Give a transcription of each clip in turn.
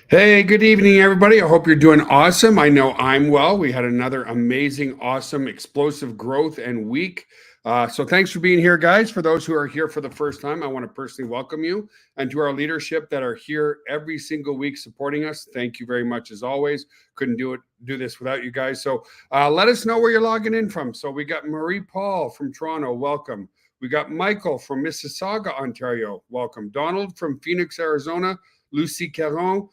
Hey, good evening, everybody. I hope you're doing awesome. I know I'm well. We had another amazing, awesome, explosive growth and week. So thanks for being here, guys. For those who are here for the first time, I want to personally welcome you. And to our leadership that are here every single week supporting us, thank you very much as always. Couldn't do this without you guys. So let us know where you're logging in from. So we got Marie Paul from Toronto. Welcome. We got Michael from Mississauga, Ontario. Welcome. Donald from Phoenix, Arizona. Lucy Caron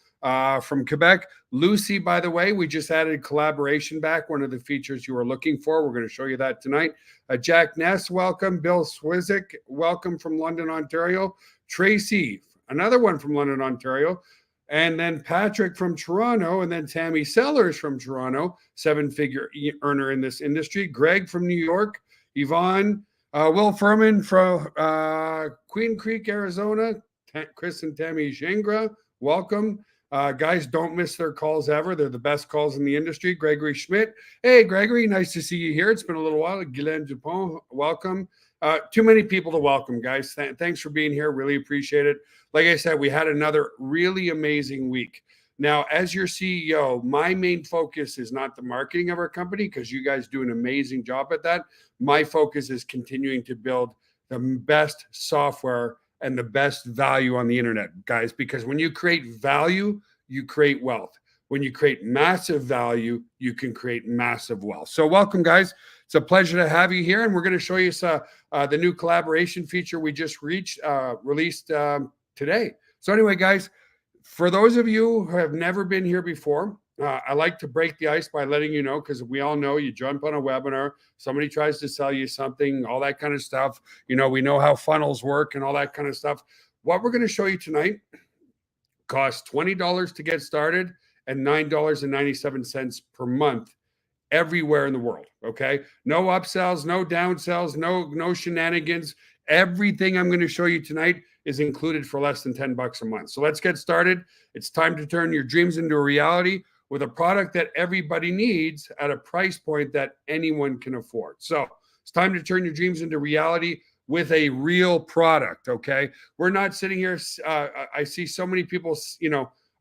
from Quebec. Lucy, by the way, we just added collaboration back, one of the features you were looking for. We're going to show you that tonight. Jack Ness, welcome. Bill Swizik, welcome from London, Ontario. Tracy, another one from London, Ontario. And then Patrick from Toronto, and then Tammy Sellers from Toronto, seven-figure earner in this industry. Greg from New York. Yvonne, Will Furman from Queen Creek, Arizona. Chris and Tammy Gingras, welcome. Guys, don't miss their calls ever. They're the best calls in the industry. Gregory Schmidt. Hey, Gregory, nice to see you here. It's been a little while. Guylaine Dupont, welcome. Too many people to welcome, guys. Thanks for being here. Really appreciate it. Like I said, we had another really amazing week. Now, as your CEO, my main focus is not the marketing of our company because you guys do an amazing job at that. My focus is continuing to build the best software and the best value on the internet, guys, because when you create value, you create wealth. When you create massive value, you can create massive wealth. So welcome, guys. It's a pleasure to have you here. And we're going to show you the new collaboration feature we just released today. So anyway, guys, for those of you who have never been here before, I like to break the ice by letting you know, because we all know you jump on a webinar, somebody tries to sell you something, all that kind of stuff. You know, we know how funnels work and all that kind of stuff. What we're going to show you tonight costs $20 to get started and $9.97 per month everywhere in the world. Okay. No upsells, no downsells, no shenanigans. Everything I'm going to show you tonight is included for less than $10 a month. So let's get started. It's time to turn your dreams into a reality with a product that everybody needs at a price point that anyone can afford. So it's time to turn your dreams into reality with a real product, okay? We're not sitting here, I see so many people,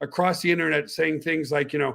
across the internet saying things like, I'm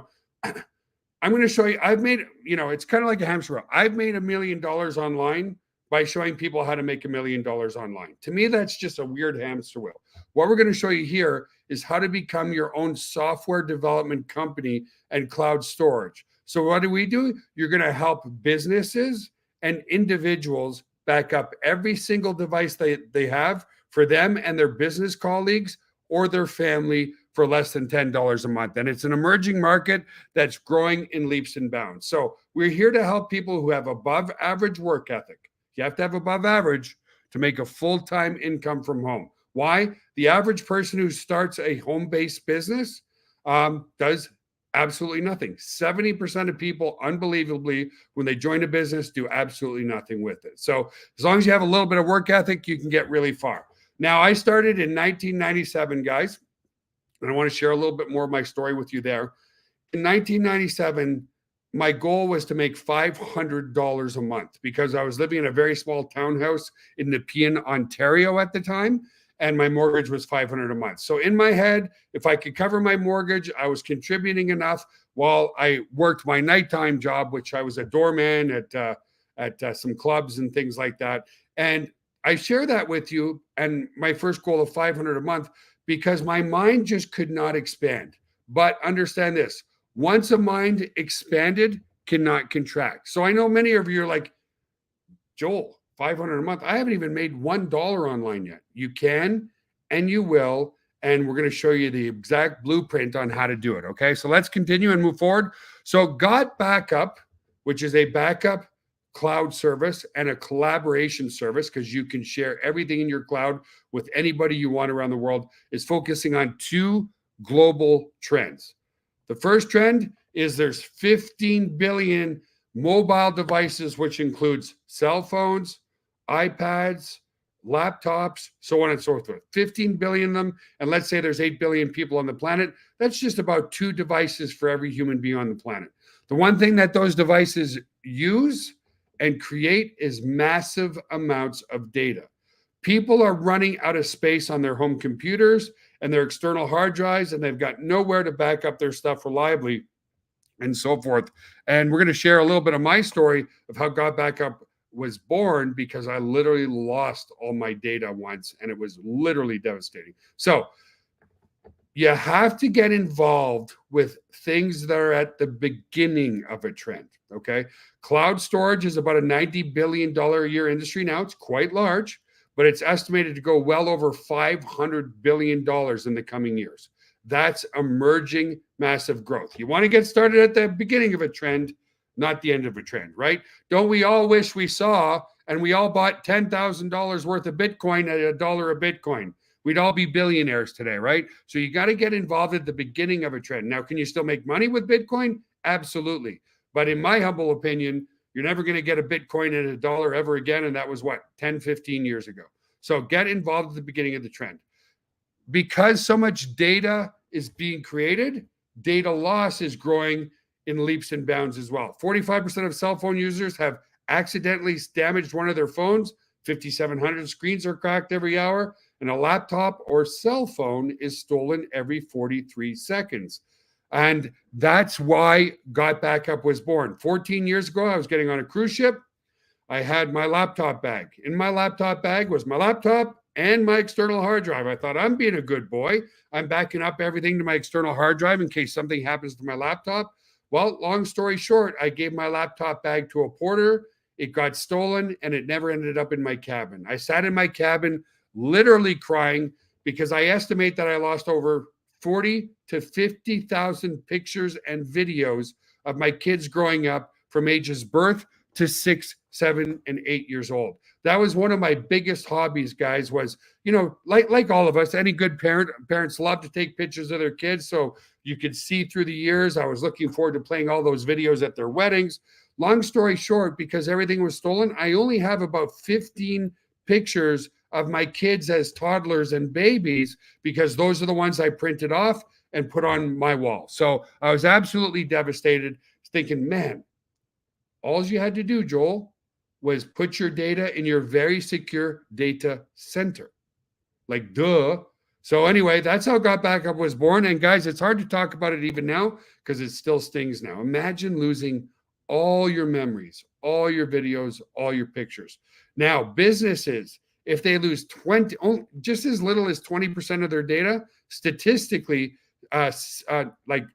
going to show you, I've made, it's kind of like a hamster wheel. I've made $1 million online by showing people how to make $1 million online. To me, that's just a weird hamster wheel. What we're going to show you here is how to become your own software development company and cloud storage. So what do? You're going to help businesses and individuals back up every single device they have for them and their business colleagues or their family for less than $10 a month. And it's an emerging market that's growing in leaps and bounds. So we're here to help people who have above average work ethic. You have to have above average to make a full-time income from home. Why? The average person who starts a home-based business does absolutely nothing. 70% of people, unbelievably, when they join a business, do absolutely nothing with it. So as long as you have a little bit of work ethic, you can get really far. Now, I started in 1997, guys, and I want to share a little bit more of my story with you there. In 1997, my goal was to make $500 a month because I was living in a very small townhouse in Nepean, Ontario at the time, and my mortgage was $500 a month. So in my head, if I could cover my mortgage, I was contributing enough while I worked my nighttime job, which I was a doorman at some clubs and things like that. And I share that with you, and my first goal of $500 a month, because my mind just could not expand. But understand this. Once a mind expanded, cannot contract. So I know many of you are like, Joel, $500 a month. I haven't even made $1 online yet. You can and you will. And we're going to show you the exact blueprint on how to do it. Okay. So let's continue and move forward. So Got Backup, which is a backup cloud service and a collaboration service, because you can share everything in your cloud with anybody you want around the world, is focusing on two global trends. The first trend is there's 15 billion mobile devices, which includes cell phones, iPads, laptops, so on and so forth. 15 billion of them. And let's say there's 8 billion people on the planet. That's just about 2 devices for every human being on the planet. The one thing that those devices use and create is massive amounts of data. People are running out of space on their home computers, and their external hard drives, and they've got nowhere to back up their stuff reliably and so forth. And we're going to share a little bit of my story of how Got Backup was born, because I literally lost all my data once, and it was literally devastating. So you have to get involved with things that are at the beginning of a trend, okay? Cloud storage is about a $90 billion a year industry now. It's quite large, but it's estimated to go well over $500 billion in the coming years. That's emerging massive growth. You want to get started at the beginning of a trend, not the end of a trend, right? Don't we all wish we saw, and we all bought $10,000 worth of Bitcoin at $1 a Bitcoin? We'd all be billionaires today, right? So you got to get involved at the beginning of a trend. Now, can you still make money with Bitcoin? Absolutely. But in my humble opinion, you're never going to get a Bitcoin at $1 ever again. And that was what, 10, 15 years ago. So get involved at the beginning of the trend. Because so much data is being created, data loss is growing in leaps and bounds as well. 45% of cell phone users have accidentally damaged one of their phones. 5,700 screens are cracked every hour, and a laptop or cell phone is stolen every 43 seconds. And that's why Got Backup was born. 14 years ago, I was getting on a cruise ship. I had my laptop bag. In my laptop bag was my laptop and my external hard drive. I thought, I'm being a good boy. I'm backing up everything to my external hard drive in case something happens to my laptop. Well, long story short, I gave my laptop bag to a porter. It got stolen, and it never ended up in my cabin. I sat in my cabin literally crying because I estimate that I lost over 40 to 50,000 pictures and videos of my kids growing up from ages birth to 6, 7, and 8 years old. That was one of my biggest hobbies, guys, was, like all of us, any good parents love to take pictures of their kids so you could see through the years. I was looking forward to playing all those videos at their weddings. Long story short, because everything was stolen, I only have about 15 pictures of my kids as toddlers and babies, because those are the ones I printed off and put on my wall. So I was absolutely devastated, thinking, man, all you had to do, Joel, was put your data in your very secure data center. Like, duh. So anyway, that's how Got Backup was born. And guys, it's hard to talk about it even now because it still stings now. Imagine losing all your memories, all your videos, all your pictures. Now, businesses, if they lose just as little as 20% of their data, statistically, like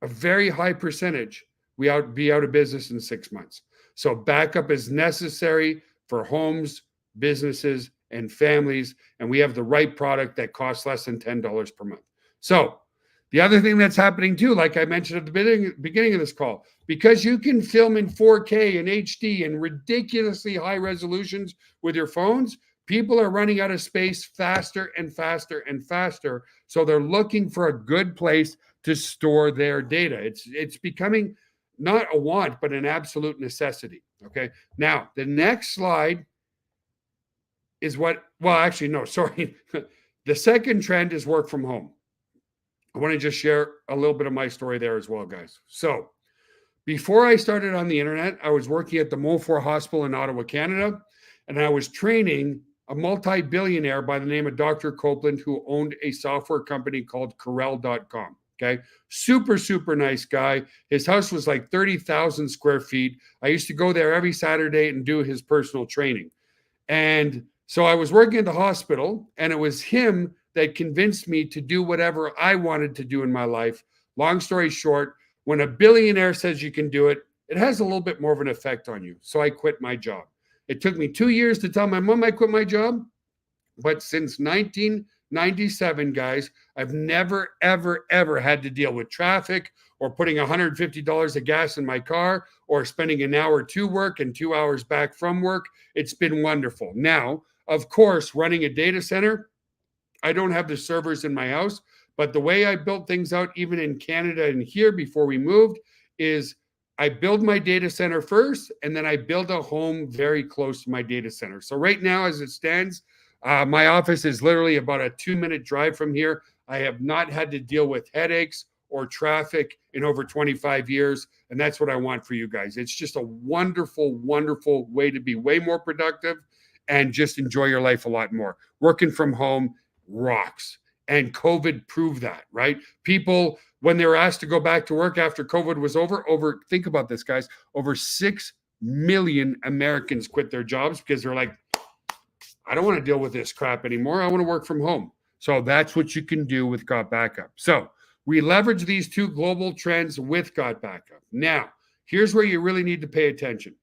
a very high percentage, be out of business in 6 months. So backup is necessary for homes, businesses, and families, and we have the right product that costs less than $10 per month. So the other thing that's happening too, like I mentioned at the beginning of this call, because you can film in 4K and HD and ridiculously high resolutions with your phones, people are running out of space faster and faster and faster. So they're looking for a good place to store their data. It's becoming not a want, but an absolute necessity. Okay. Now, the next slide is the second trend is work from home. I want to just share a little bit of my story there as well, guys. So before I started on the internet, I was working at the Montfort Hospital in Ottawa, Canada, and I was training a multi-billionaire by the name of Dr. Copeland, who owned a software company called Corel.com. Okay. Super, super nice guy. His house was like 30,000 square feet. I used to go there every Saturday and do his personal training. And so I was working at the hospital, and it was him that convinced me to do whatever I wanted to do in my life. Long story short, when a billionaire says you can do it, it has a little bit more of an effect on you. So I quit my job. It took me 2 years to tell my mom I quit my job. But since 1997, guys, I've never, ever, ever had to deal with traffic or putting $150 of gas in my car or spending an hour to work and 2 hours back from work. It's been wonderful. Now, of course, running a data center, I don't have the servers in my house, but the way I built things out, even in Canada and here before we moved, is I build my data center first, and then I build a home very close to my data center. So right now, as it stands, my office is literally about a 2-minute drive from here. I have not had to deal with headaches or traffic in over 25 years, and that's what I want for you guys. It's just a wonderful, wonderful way to be way more productive and just enjoy your life a lot more. Working from home rocks. And COVID proved that, right? People, when they were asked to go back to work after COVID was over, think about this, guys, over 6 million Americans quit their jobs because they're like, I don't want to deal with this crap anymore. I want to work from home. So that's what you can do with Got Backup. So we leverage these two global trends with Got Backup. Now, here's where you really need to pay attention.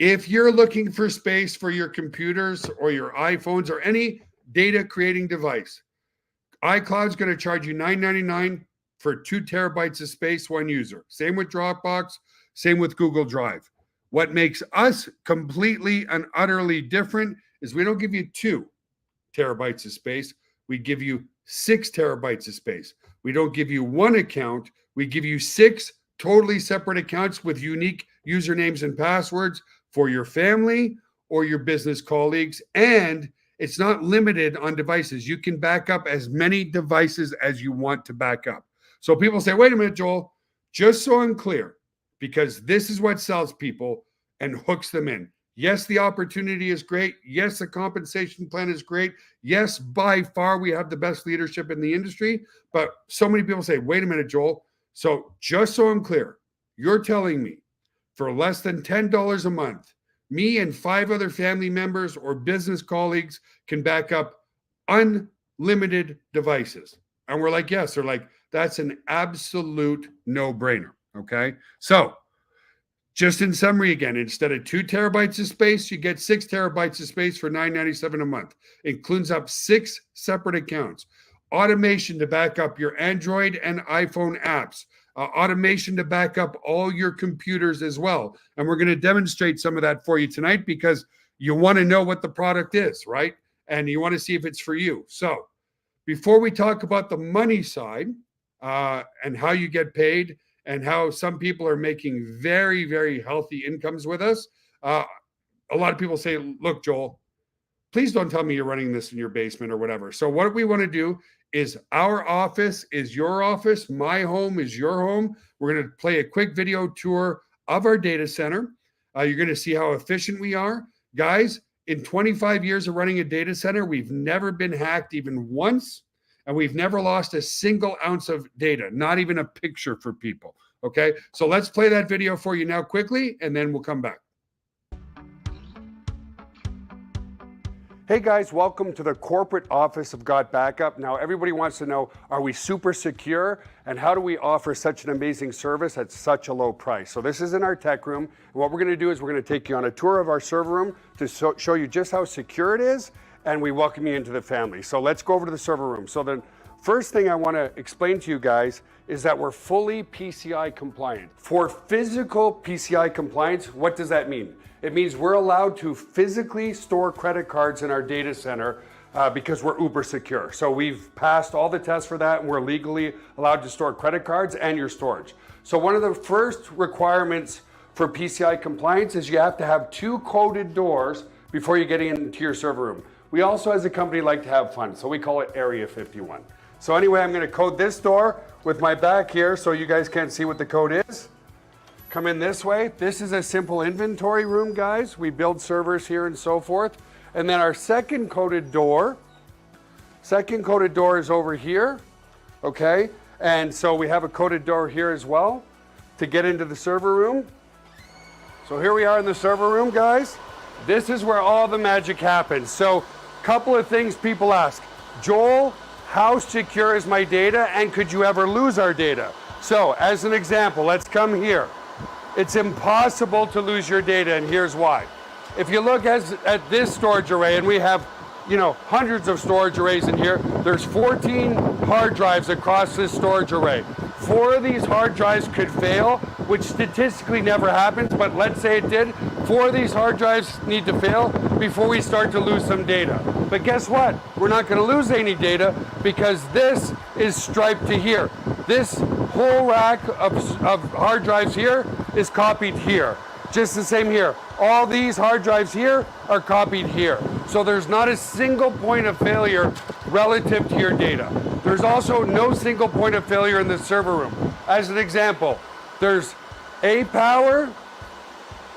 If you're looking for space for your computers or your iPhones or any data creating device, iCloud's going to charge you $9.99 for 2 terabytes of space, one user. Same with Dropbox, same with Google Drive. What makes us completely and utterly different is we don't give you 2 terabytes of space. We give you 6 terabytes of space. We don't give you 1 account. We give you 6 totally separate accounts with unique usernames and passwords for your family or your business colleagues. And it's not limited on devices. You can back up as many devices as you want to back up. So people say, wait a minute, Joel, just so I'm clear, because this is what sells people and hooks them in. Yes, the opportunity is great. Yes, the compensation plan is great. Yes, by far we have the best leadership in the industry. But so many people say, wait a minute, Joel. So just so I'm clear, you're telling me for less than $10 a month, me and 5 other family members or business colleagues can back up unlimited devices. And we're like, yes. They're like, that's an absolute no-brainer. Okay. So just in summary again, instead of 2 terabytes of space, you get 6 terabytes of space for $9.97 a month. Includes up 6 separate accounts. Automation to back up your Android and iPhone apps. Automation to back up all your computers as well. And we're going to demonstrate some of that for you tonight because you want to know what the product is, right? And you want to see if it's for you. So before we talk about the money side and how you get paid and how some people are making very, very healthy incomes with us, a lot of people say, look, Joel, please don't tell me you're running this in your basement or whatever. So what we want to do is our office is your office. My home is your home. We're going to play a quick video tour of our data center. You're going to see how efficient we are. Guys, in 25 years of running a data center, we've never been hacked even once, and we've never lost a single ounce of data, not even a picture for people. Okay, so let's play that video for you now quickly, and then we'll come back. Hey guys, welcome to the corporate office of Got Backup. Now everybody wants to know, are we super secure and how do we offer such an amazing service at such a low price? So this is in our tech room, and what we're going to do is we're going to take you on a tour of our server room to show you just how secure it is, and we welcome you into the family. So let's go over to the server room. So the first thing I want to explain to you guys is that we're fully PCI compliant. For physical PCI compliance, what does that mean? It means we're allowed to physically store credit cards in our data center because we're uber secure. So we've passed all the tests for that, and we're legally allowed to store credit cards and your storage. So one of the first requirements for PCI compliance is you have to have 2 coded doors before you get into your server room. We also, as a company, like to have fun, so we call it Area 51. So anyway, I'm going to code this door with my back here so you guys can't see what the code is. Come in this way. This is a simple inventory room, guys. We build servers here and so forth. And then our second coded door is over here, okay? And so we have a coded door here as well to get into the server room. So here we are in the server room, guys. This is where all the magic happens. So a couple of things people ask. Joel, how secure is my data, and could you ever lose our data? So as an example, let's come here. It's impossible to lose your data, and here's why. If you look at this storage array, and we have, hundreds of storage arrays in here, there's 14 hard drives across this storage array. 4 of these hard drives could fail, which statistically never happens, but let's say it did. 4 of these hard drives need to fail before we start to lose some data. But guess what? We're not going to lose any data because this is striped to here. This whole rack of hard drives here is copied here. Just the same here. All these hard drives here are copied here. So there's not a single point of failure relative to your data. There's also no single point of failure in the server room. As an example, there's A power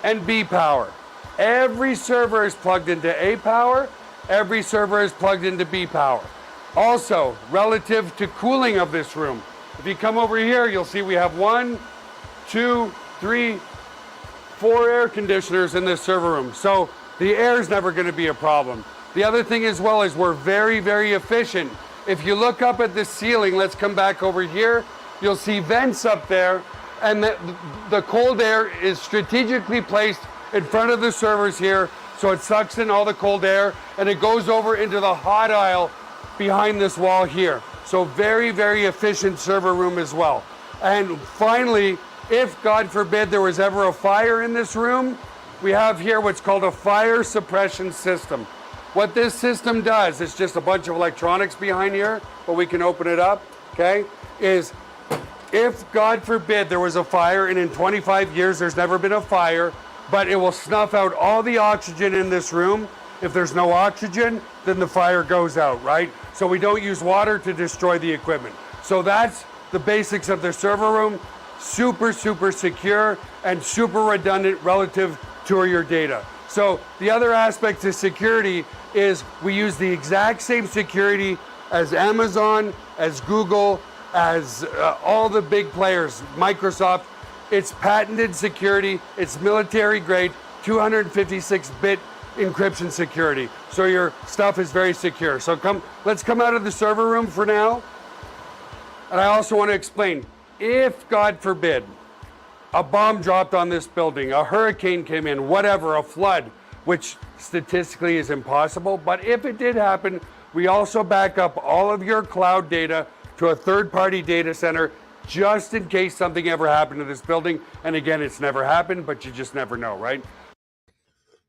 and B power. Every server is plugged into A power. Every server is plugged into B power. Also, relative to cooling of this room, if you come over here, you'll see we have 1, 2, 3, 4 air conditioners in this server room. So the air is never going to be a problem. The other thing as well is we're very, very efficient. If you look up at the ceiling, let's come back over here, you'll see vents up there, and the cold air is strategically placed in front of the servers here, so it sucks in all the cold air, and it goes over into the hot aisle behind this wall here. So very, very efficient server room as well. And finally, if God forbid there was ever a fire in this room, we have here what's called a fire suppression system. What this system does, it's just a bunch of electronics behind here, but we can open it up, okay, is if God forbid there was a fire, and in 25 years there's never been a fire, but it will snuff out all the oxygen in this room. If there's no oxygen, then the fire goes out, right? So we don't use water to destroy the equipment. So that's the basics of the server room. Super, super secure and super redundant relative to your data. So the other aspect to security is we use the exact same security as Amazon, as Google, as all the big players, Microsoft. It's patented security, it's military grade, 256-bit encryption security. So your stuff is very secure. So let's come out of the server room for now. And I also want to explain, if God forbid, a bomb dropped on this building, a hurricane came in, whatever, a flood, which statistically is impossible, but if it did happen, we also back up all of your cloud data to a third-party data center just in case something ever happened to this building. And again, it's never happened, but you just never know, right?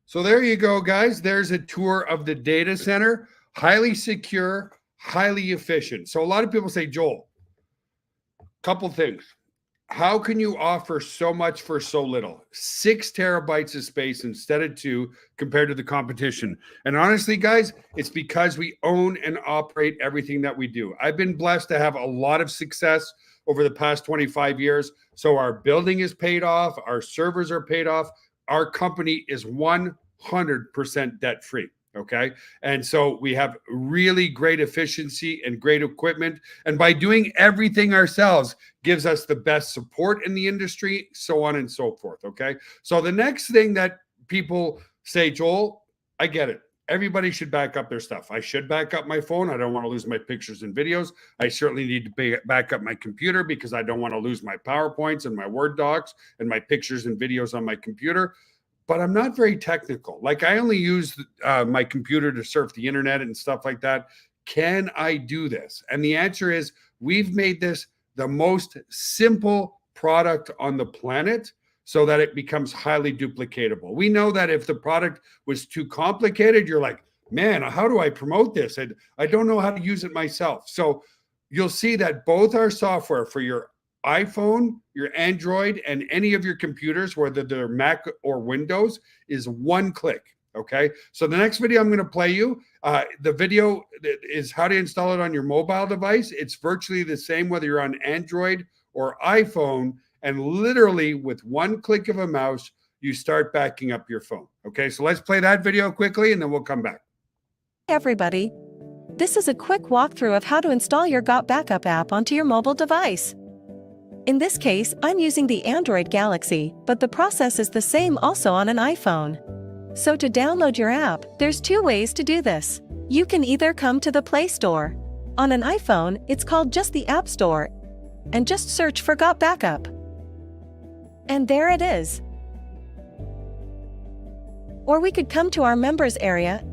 So there you go, guys. There's a tour of the data center. Highly secure, highly efficient. So a lot of people say, Joel, couple things. How can you offer so much for so little? 6 terabytes of space instead of 2 compared to the competition. And honestly, guys, it's because we own and operate everything that we do. I've been blessed to have a lot of success over the past 25 years. So our building is paid off. Our servers are paid off. Our company is 100% debt free. Okay. And so we have really great efficiency and great equipment. And by doing everything ourselves gives us the best support in the industry, so on and so forth. Okay. So the next thing that people say, Joel, I get it. Everybody should back up their stuff. I should back up my phone. I don't want to lose my pictures and videos. I certainly need to back up my computer because I don't want to lose my PowerPoints and my Word docs and my pictures and videos on my computer. But I'm not very technical. Like I only use my computer to surf the internet and stuff like that. Can I do this? And the answer is we've made this the most simple product on the planet so that it becomes highly duplicatable. We know that if the product was too complicated, you're like, man, how do I promote this? I don't know how to use it myself. So you'll see that both our software for your iPhone, your Android, and any of your computers, whether they're Mac or Windows, is one click. Okay. So the next video I'm going to play you, the video is how to install it on your mobile device. It's virtually the same whether you're on Android or iPhone. And literally with one click of a mouse, you start backing up your phone. Okay. So let's play that video quickly and then we'll come back. Hey everybody. This is a quick walkthrough of how to install your Got Backup app onto your mobile device. In this case, I'm using the Android Galaxy, but the process is the same also on an iPhone. So to download your app, there's 2 ways to do this. You can either come to the Play Store. On an iPhone, it's called just the App Store, and just search for Got Backup. And there it is. Or we could come to our members area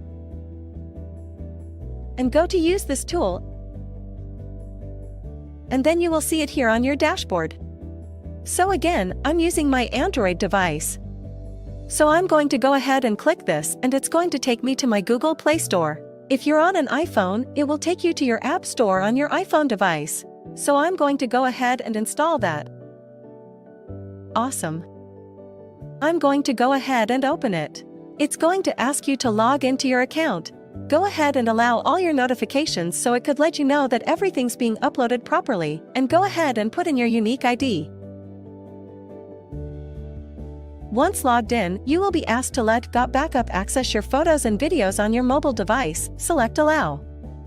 and go to use this tool, and then you will see it here on your dashboard. So again, I'm using my Android device. So I'm going to go ahead and click this, and it's going to take me to my Google Play Store. If you're on an iPhone, it will take you to your App Store on your iPhone device. So I'm going to go ahead and install that. Awesome. I'm going to go ahead and open it. It's going to ask you to log into your account. Go ahead and allow all your notifications so it could let you know that everything's being uploaded properly, and go ahead and put in your unique ID. Once logged in, you will be asked to let Got Backup access your photos and videos on your mobile device. Select Allow.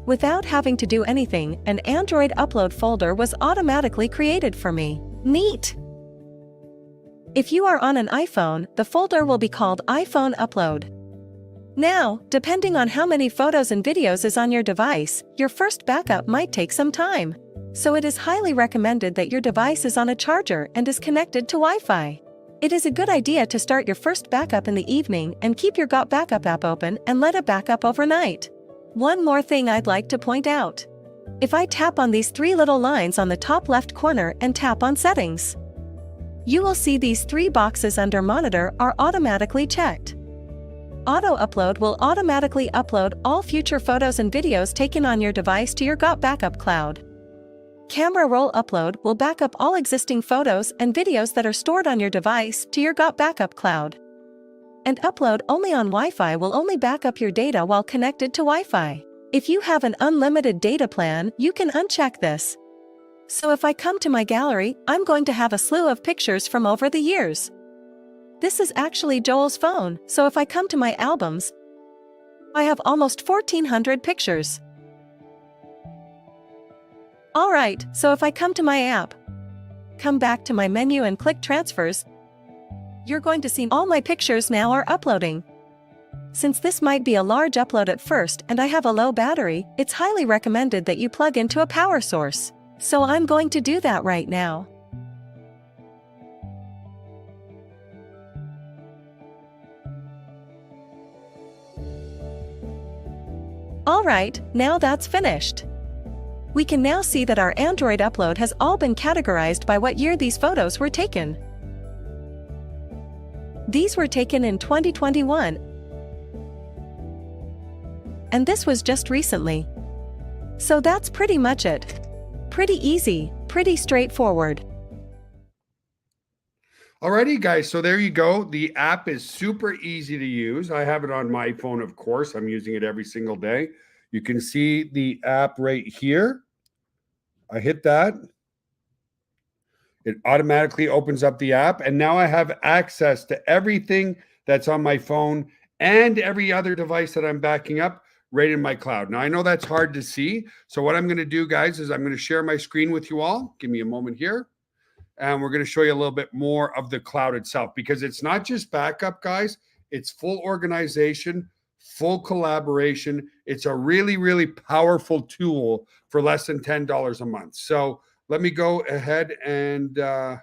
Without having to do anything, an Android upload folder was automatically created for me. Neat! If you are on an iPhone, the folder will be called iPhone Upload. Now, depending on how many photos and videos is on your device, your first backup might take some time. So it is highly recommended that your device is on a charger and is connected to Wi-Fi. It is a good idea to start your first backup in the evening and keep your Got Backup app open and let it back up overnight. One more thing I'd like to point out. If I tap on these three little lines on the top left corner and tap on Settings, you will see these three boxes under Monitor are automatically checked. Auto Upload will automatically upload all future photos and videos taken on your device to your Got Backup cloud. Camera Roll Upload will back up all existing photos and videos that are stored on your device to your Got Backup cloud. And Upload Only on Wi-Fi will only back up your data while connected to Wi-Fi. If you have an unlimited data plan, you can uncheck this. So if I come to my gallery, I'm going to have a slew of pictures from over the years. This is actually Joel's phone, so if I come to my albums, I have almost 1,400 pictures. Alright, so if I come to my app, come back to my menu and click Transfers, you're going to see all my pictures now are uploading. Since this might be a large upload at first and I have a low battery, it's highly recommended that you plug into a power source. So I'm going to do that right now. Alright, now that's finished. We can now see that our Android upload has all been categorized by what year these photos were taken. These were taken in 2021. And this was just recently. So that's pretty much it. Pretty easy, pretty straightforward. Alrighty, guys. So there you go. The app is super easy to use. I have it on my phone, of course. I'm using it every single day. You can see the app right here. I hit that. It automatically opens up the app. And now I have access to everything that's on my phone and every other device that I'm backing up right in my cloud. Now, I know that's hard to see. So what I'm going to do, guys, is I'm going to share my screen with you all. Give me a moment here. And we're going to show you a little bit more of the cloud itself, because it's not just backup, guys. It's full organization, full collaboration. It's a really, really powerful tool for less than $10 a month. So let me go ahead and add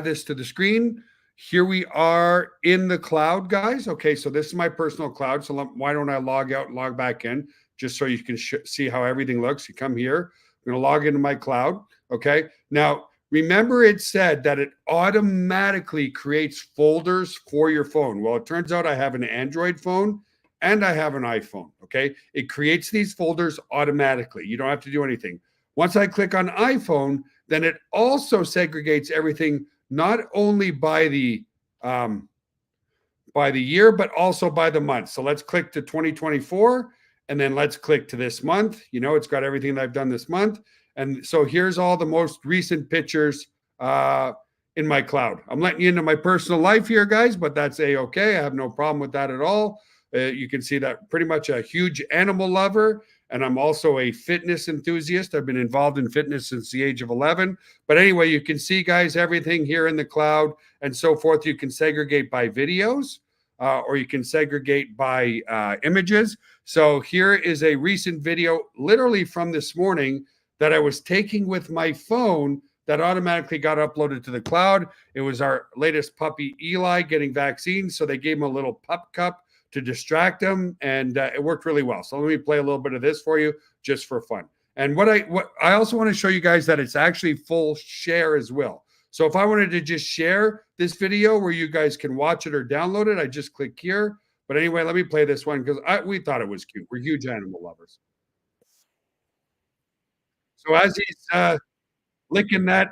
this to the screen. Here we are in the cloud, guys. Okay, so this is my personal cloud. So why don't I log out and log back in, just so you can see how everything looks. You come here. I'm going to log into my cloud. Okay, now remember it said that it automatically creates folders for your phone. Well, it turns out I have an Android phone and I have an iPhone. Okay, it creates these folders automatically. You don't have to do anything. Once I click on iPhone, then it also segregates everything, not only by the year, but also by the month. So let's click to 2024, and then let's click to this month. You know, it's got everything that I've done this month. And so here's all the most recent pictures in my cloud. I'm letting you into my personal life here, guys, but that's A-okay. I have no problem with that at all. You can see that pretty much a huge animal lover. And I'm also a fitness enthusiast. I've been involved in fitness since the age of 11. But anyway, you can see, guys, everything here in the cloud and so forth. You can segregate by videos or you can segregate by images. So here is a recent video literally from this morning that I was taking with my phone that automatically got uploaded to the cloud. It was our latest puppy, Eli, getting vaccines. So they gave him a little pup cup to distract him, and it worked really well. So let me play a little bit of this for you just for fun. And what I also want to show you guys that it's actually full share as well. So if I wanted to just share this video where you guys can watch it or download it, I just click here. But anyway, let me play this one because we thought it was cute. We're huge animal lovers. So as he's licking that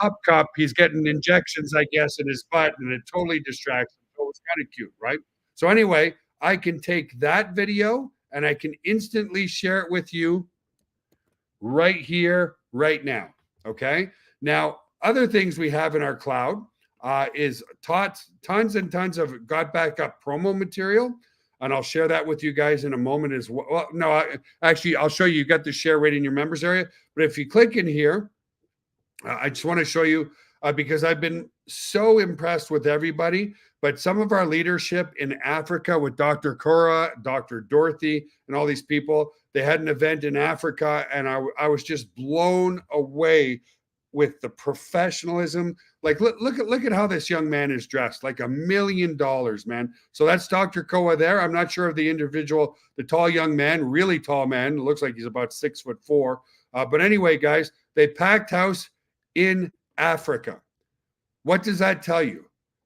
pup cup, he's getting injections, I guess, in his butt, and it totally distracts him. So it's kind of cute, right? So anyway, I can take that video and I can instantly share it with you right here, right now. Okay. Now, other things we have in our cloud is tons and tons of Got Backup promo material. and I'll share that with you guys in a moment as well. Well, no, actually, I'll show you. You got the share right in your members area. But if you click in here, I just want to show you because I've been so impressed with everybody, but some of our leadership in Africa with Dr. Cora, Dr. Dorothy, and all these people, they had an event in Africa, and I was just blown away with the professionalism. Like, look at how this young man is dressed, like $1 million, man. So that's Dr. Koa there. I'm not sure of the individual, the tall young man, really tall man. It looks like he's about 6'4". But anyway, guys, they packed house in Africa. What does that tell you?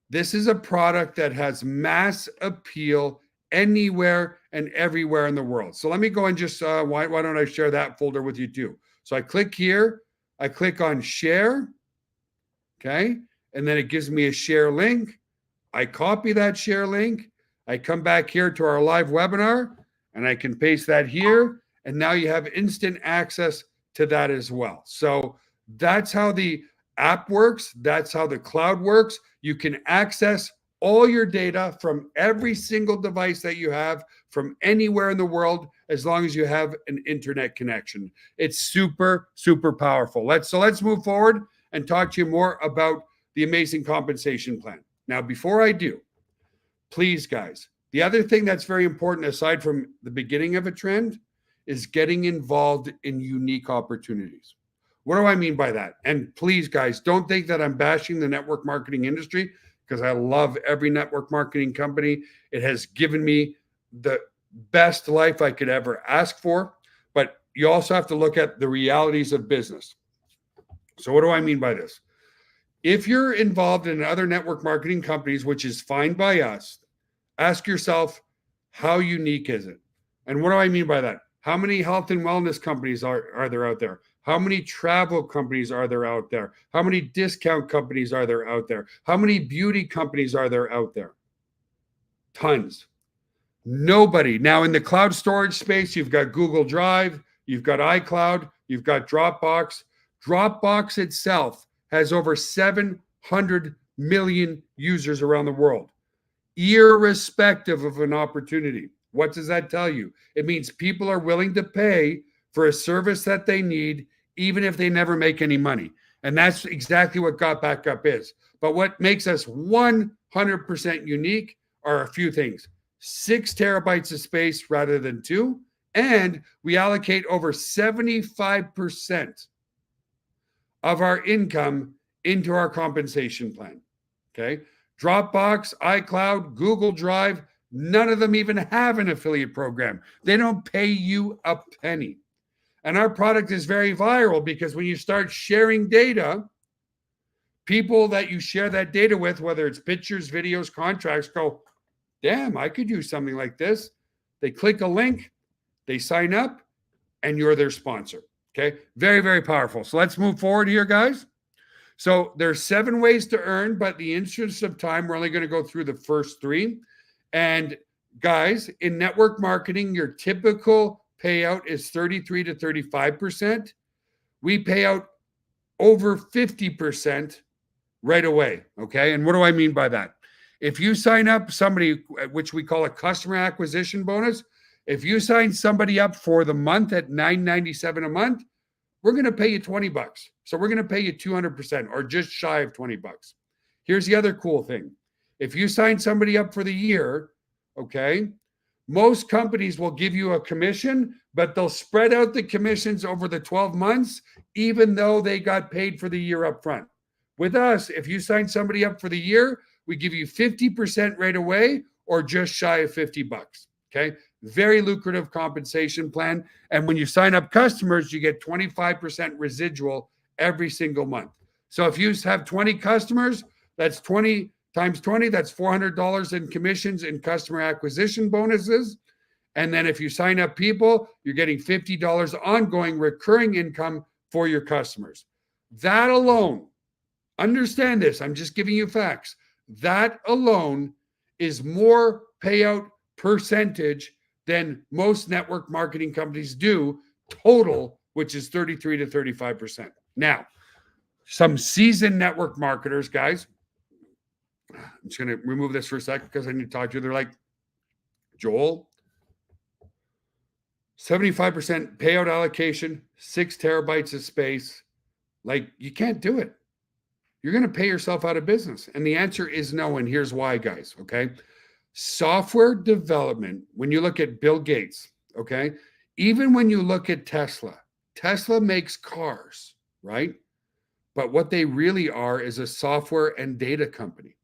This is a product that has mass appeal anywhere and everywhere in the world. So let me go and just, why don't I share that folder with you too? So I click here, I click on share, okay? And then it gives me a share link. I copy that share link. I come back here to our live webinar and I can paste that here. And now you have instant access to that as well. So that's how the app works. That's how the cloud works. You can access all your data from every single device that you have from anywhere in the world, as long as you have an internet connection. It's super, super powerful. Let's move forward and talk to you more about the amazing compensation plan. Now, before I do, please, guys, the other thing that's very important, aside from the beginning of a trend, is getting involved in unique opportunities. What do I mean by that? And please, guys, don't think that I'm bashing the network marketing industry, because I love every network marketing company. It has given me the best life I could ever ask for. But you also have to look at the realities of business. So what do I mean by this? If you're involved in other network marketing companies, which is fine by us, ask yourself, how unique is it? And what do I mean by that? How many health and wellness companies are there out there? How many travel companies are there out there? How many discount companies are there out there? How many beauty companies are there out there? Tons. Nobody. Now, in the cloud storage space, you've got Google Drive, you've got iCloud, you've got Dropbox. Dropbox itself has over 700 million users around the world, irrespective of an opportunity. What does that tell you? It means people are willing to pay for a service that they need, even if they never make any money. And that's exactly what Got Back Up is. But what makes us 100% unique are a few things. 6 terabytes of space rather than 2. And we allocate over 75% of our income into our compensation plan. Okay. Dropbox, iCloud, Google Drive, none of them even have an affiliate program. They don't pay you a penny. And our product is very viral because when you start sharing data, people that you share that data with, whether it's pictures, videos, contracts, go, damn, I could use something like this. They click a link, they sign up, and you're their sponsor. Okay. Very, very powerful. So let's move forward here, guys. So there's 7 ways to earn, but in the interest of time, we're only going to go through the first 3. And guys, in network marketing, your typical payout is 33 to 35%. We pay out over 50% right away. Okay. And what do I mean by that? If you sign up somebody, which we call a customer acquisition bonus, if you sign somebody up for the month at $9.97 a month, we're going to pay you $20. So we're going to pay you 200% or just shy of $20. Here's the other cool thing. If you sign somebody up for the year, okay, most companies will give you a commission, but they'll spread out the commissions over the 12 months, even though they got paid for the year up front. With us, if you sign somebody up for the year, we give you 50% right away or just shy of $50. Okay. Very lucrative compensation plan. And when you sign up customers, you get 25% residual every single month. So if you have 20 customers, that's 20 times 20, that's $400 in commissions and customer acquisition bonuses. And then if you sign up people, you're getting $50 ongoing recurring income for your customers. That alone, understand this, I'm just giving you facts. That alone is more payout percentage than most network marketing companies do total, which is 33 to 35%. Now, some seasoned network marketers, guys, I'm just going to remove this for a second because I need to talk to you. They're like, Joel, 75% payout allocation, 6 terabytes of space. Like, you can't do it. You're going to pay yourself out of business. And the answer is no. And here's why, guys. Okay. Software development, when you look at Bill Gates, okay, even when you look at Tesla, Tesla makes cars, right? But what they really are is a software and data company,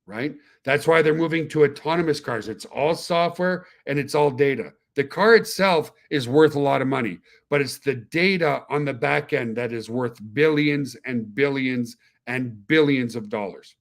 right? That's why they're moving to autonomous cars. It's all software and it's all data. The car itself is worth a lot of money, but it's the data on the back end that is worth billions and billions and billions of dollars.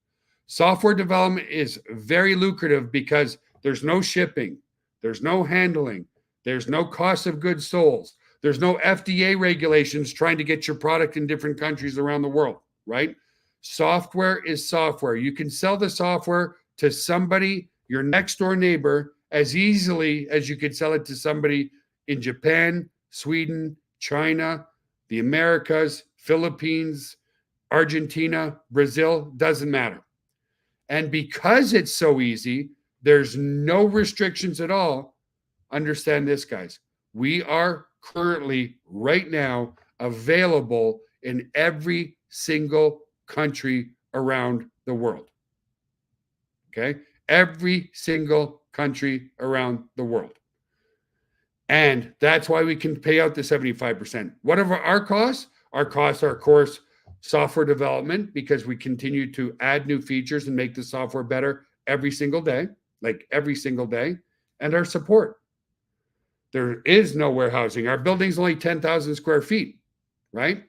Software development is very lucrative because there's no shipping, there's no handling, there's no cost of goods sold, there's no FDA regulations trying to get your product in different countries around the world, right? Software is software. You can sell the software to somebody, your next door neighbor, as easily as you could sell it to somebody in Japan, Sweden, China, the Americas, Philippines, Argentina, Brazil, doesn't matter. And because it's so easy, there's no restrictions at all. Understand this, guys. We are currently, right now, available in every single country around the world. Okay? Every single country around the world. And that's why we can pay out the 75%. What are our costs? Our costs are, of course, software development, because we continue to add new features and make the software better every single day, like every single day, and our support. There is no warehousing. Our building's only 10,000 square feet, right?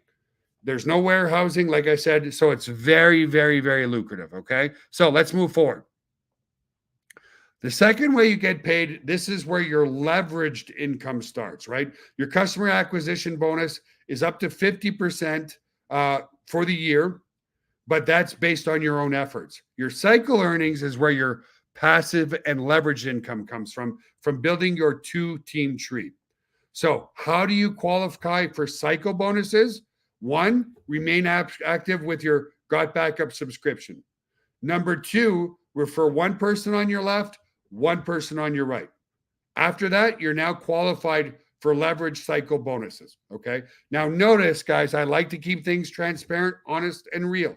There's no warehousing, like I said, so it's very, very, very lucrative, okay? So let's move forward. The second way you get paid, this is where your leveraged income starts, right? Your customer acquisition bonus is up to 50% for the year, but that's based on your own efforts. Your cycle earnings is where your passive and leveraged income comes from building your 2-team tree. So how do you qualify for cycle bonuses? 1, remain active with your Got Backup subscription. Number 2, refer 1 person on your left, 1 person on your right. After that, you're now qualified for leverage cycle bonuses, okay? Now notice, guys, I like to keep things transparent, honest, and real.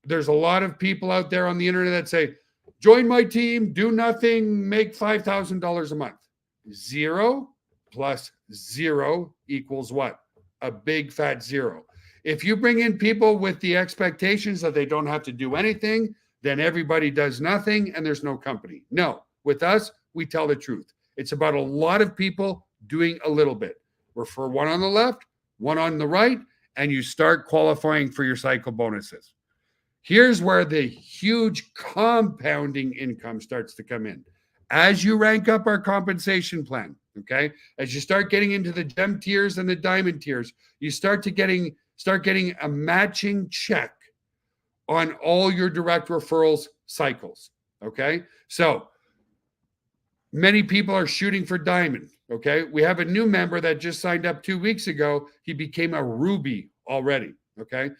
There's a lot of people out there on the internet that say, join my team, do nothing, make $5,000 a month. 0 plus 0 equals what? A big fat 0. If you bring in people with the expectations that they don't have to do anything, then everybody does nothing and there's no company. No, with us, we tell the truth. It's about a lot of people doing a little bit. Refer 1 on the left, 1 on the right, and you start qualifying for your cycle bonuses. Here's where the huge compounding income starts to come in. As you rank up our compensation plan, okay, as you start getting into the gem tiers and the diamond tiers, you start getting a matching check on all your direct referrals cycles, okay? So many people are shooting for diamond, okay? We have a new member that just signed up 2 weeks ago. He became a ruby already, okay?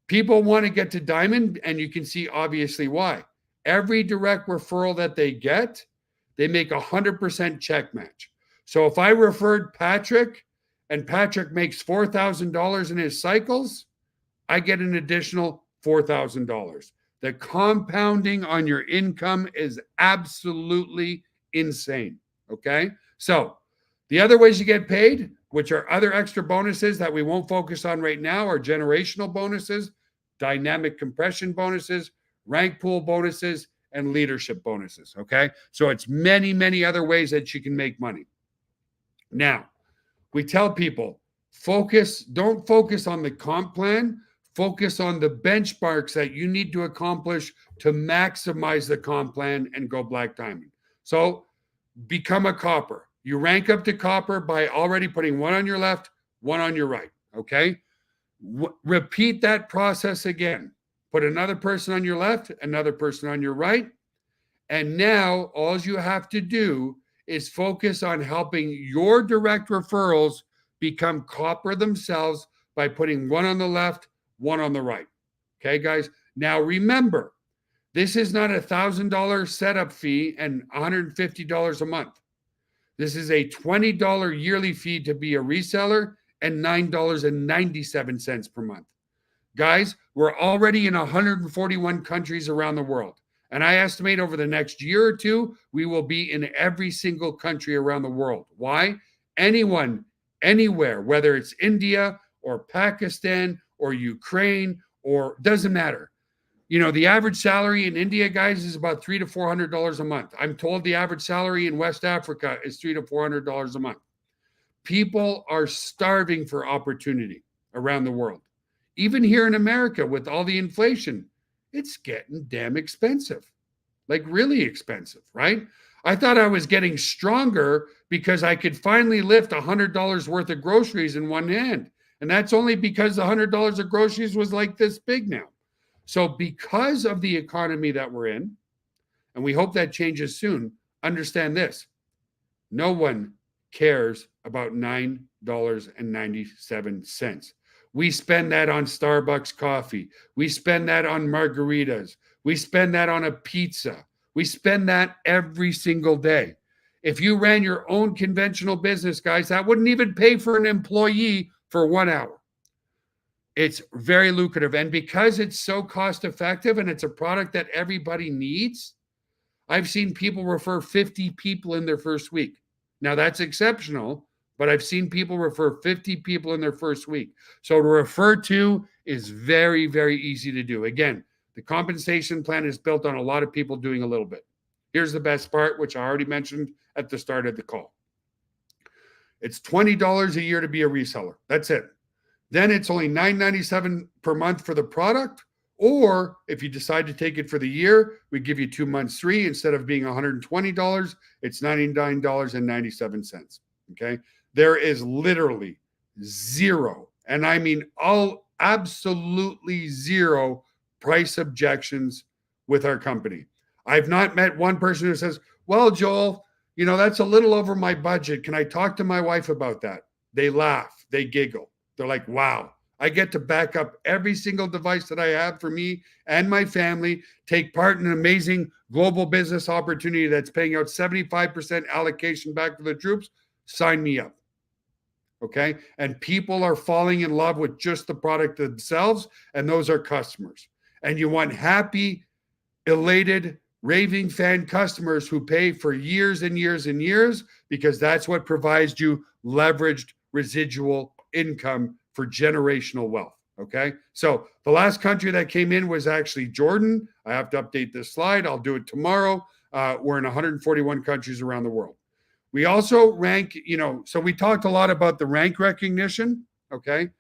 People want to get to diamond, and you can see obviously why. Every direct referral that they get, they make 100% check match. So if I referred Patrick and Patrick makes $4,000 in his cycles, I get an additional $4,000. The compounding on your income is absolutely insane, okay? So the other ways you get paid, which are other extra bonuses that we won't focus on right now, are generational bonuses, dynamic compression bonuses, rank pool bonuses, and leadership bonuses, okay? So it's many, many other ways that you can make money. Now, we tell people, don't focus on the comp plan, focus on the benchmarks that you need to accomplish to maximize the comp plan and go black diamond. So become a copper. You rank up to copper by already putting 1 on your left, 1 on your right, okay? Repeat that process again. Put another person on your left, another person on your right. And now all you have to do is focus on helping your direct referrals become copper themselves by putting 1 on the left, 1 on the right. Okay, guys? Now remember, This is not $1,000 setup fee and $150 a month. This is a $20 yearly fee to be a reseller and $9.97 per month. Guys, we're already in 141 countries around the world. And I estimate over the next year or two, we will be in every single country around the world. Why? Anyone, anywhere, whether it's India or Pakistan or Ukraine, or doesn't matter. You know, the average salary in India, guys, is about $300 to $400 a month. I'm told the average salary in West Africa is $300 to $400 a month. People are starving for opportunity around the world. Even here in America, with all the inflation, it's getting damn expensive, like really expensive, right? I thought I was getting stronger because I could finally lift $100 worth of groceries in one hand. And that's only because the $100 of groceries was like this big now. So because of the economy that we're in, and we hope that changes soon, understand this. No one cares about $9.97. We spend that on Starbucks coffee. We spend that on margaritas. We spend that on a pizza. We spend that every single day. If you ran your own conventional business, guys, that wouldn't even pay for an employee for 1 hour. It's very lucrative. And because it's so cost effective and it's a product that everybody needs, I've seen people refer 50 people in their first week. Now that's exceptional, but I've seen people refer 50 people in their first week. So to refer to is very, very easy to do. Again, the compensation plan is built on a lot of people doing a little bit. Here's the best part, which I already mentioned at the start of the call. It's $20 a year to be a reseller. That's it. Then it's only $9.97 per month for the product. Or if you decide to take it for the year, we give you 2 months free. Instead of being $120, it's $99.97. Okay. There is literally zero, and I mean absolutely zero price objections with our company. I've not met one person who says, well, Joel, you know, that's a little over my budget. Can I talk to my wife about that? They laugh, they giggle. They're like, wow, I get to back up every single device that I have for me and my family, take part in an amazing global business opportunity that's paying out 75% allocation back to the troops. Sign me up. Okay. And people are falling in love with just the product themselves. And those are customers. And you want happy, elated, raving fan customers who pay for years and years and years, because that's what provides you leveraged residual income for generational wealth. Okay. So the last country that came in was actually Jordan. I have to update this slide. I'll do it tomorrow. We're in 141 countries around the world. We also rank, so we talked a lot about the rank recognition. Okay.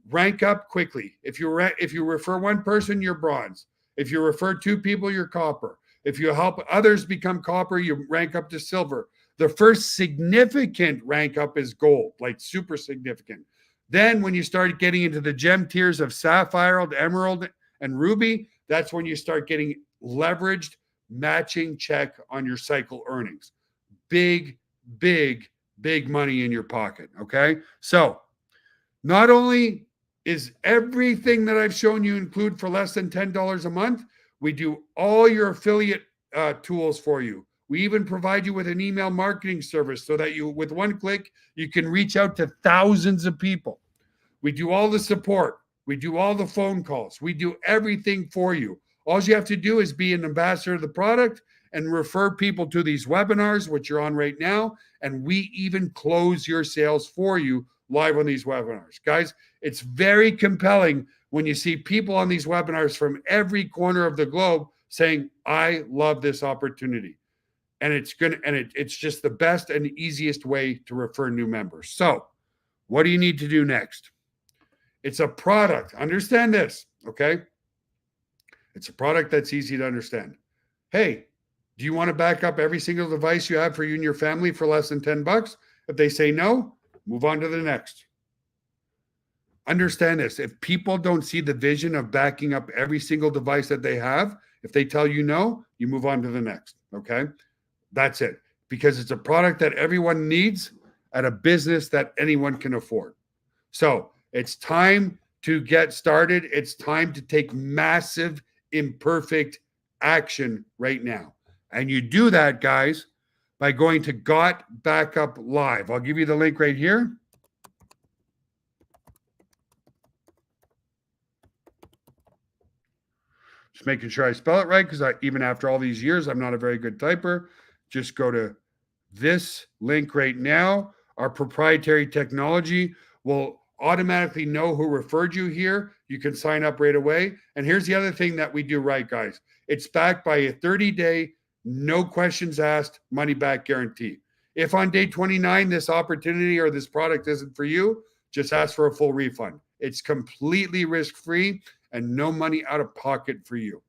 Rank up quickly. If you refer one person, you're bronze. If you refer 2 people, you're copper. If you help others become copper, you rank up to silver. The first significant rank up is gold, like super significant. Then when you start getting into the gem tiers of sapphire, emerald, and ruby, that's when you start getting leveraged matching check on your cycle earnings. Big money in your pocket. Okay. So not only is everything that I've shown you include for less than $10 a month, we do all your affiliate tools for you. We even provide you with an email marketing service so that you, with one click, you can reach out to thousands of people. We do all the support. We do all the phone calls. We do everything for you. All you have to do is be an ambassador of the product and refer people to these webinars, which you're on right now. And we even close your sales for you live on these webinars. Guys, it's very compelling when you see people on these webinars from every corner of the globe saying, I love this opportunity. And it's just the best and easiest way to refer new members. So what do you need to do next? It's a product. Understand this, okay? It's a product that's easy to understand. Hey, do you want to back up every single device you have for you and your family for less than $10? If they say no, move on to the next. Understand this. If people don't see the vision of backing up every single device that they have, if they tell you no, you move on to the next, okay? That's it. Because it's a product that everyone needs at a business that anyone can afford. So it's time to get started. It's time to take massive, imperfect action right now. And you do that, guys, by going to Got Backup Live. I'll give you the link right here. Just making sure I spell it right, because even after all these years, I'm not a very good typer. Just go to this link right now. Our proprietary technology will automatically know who referred you here. You can sign up right away. And here's the other thing that we do right, guys. It's backed by a 30-day, no questions asked, money back guarantee. If on day 29, this opportunity or this product isn't for you, just ask for a full refund. It's completely risk-free and no money out of pocket for you.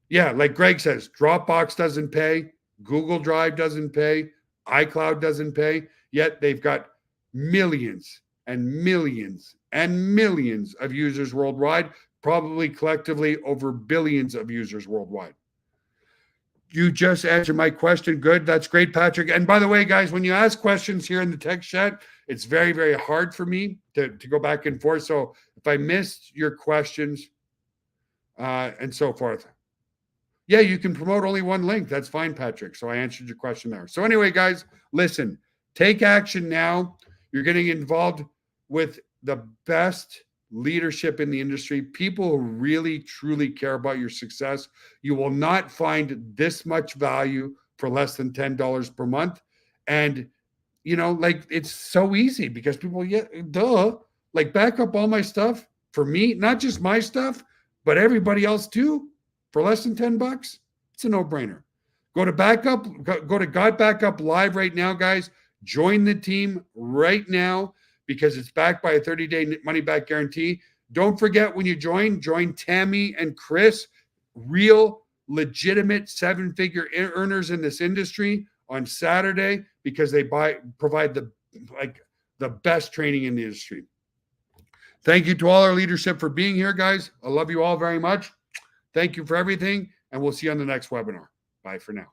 Yeah, like Greg says, Dropbox doesn't pay, Google Drive doesn't pay, iCloud doesn't pay, yet they've got millions and millions and millions of users worldwide, probably collectively over billions of users worldwide. You just answered my question. Good. That's great, Patrick. And by the way, guys, when you ask questions here in the text chat, it's very, very hard for me to go back and forth. So if I missed your questions and so forth, yeah, you can promote only one link. That's fine, Patrick. So I answered your question there. So anyway, guys, listen, take action now. You're getting involved with the best leadership in the industry, people who really, truly care about your success. You will not find this much value for less than $10 per month. And, you know, like, it's so easy because people, yeah, duh, like, back up all my stuff for me, not just my stuff, but everybody else too, for less than $10. It's a no-brainer. Go to Got Backup Live right now, guys. Join the team right now, because it's backed by a 30-day money-back guarantee. Don't forget, when you join Tammy and Chris, real, legitimate seven-figure earners in this industry, on Saturday, because they provide the best training in the industry. Thank you to all our leadership for being here, guys. I love you all very much. Thank you for everything, and we'll see you on the next webinar. Bye for now.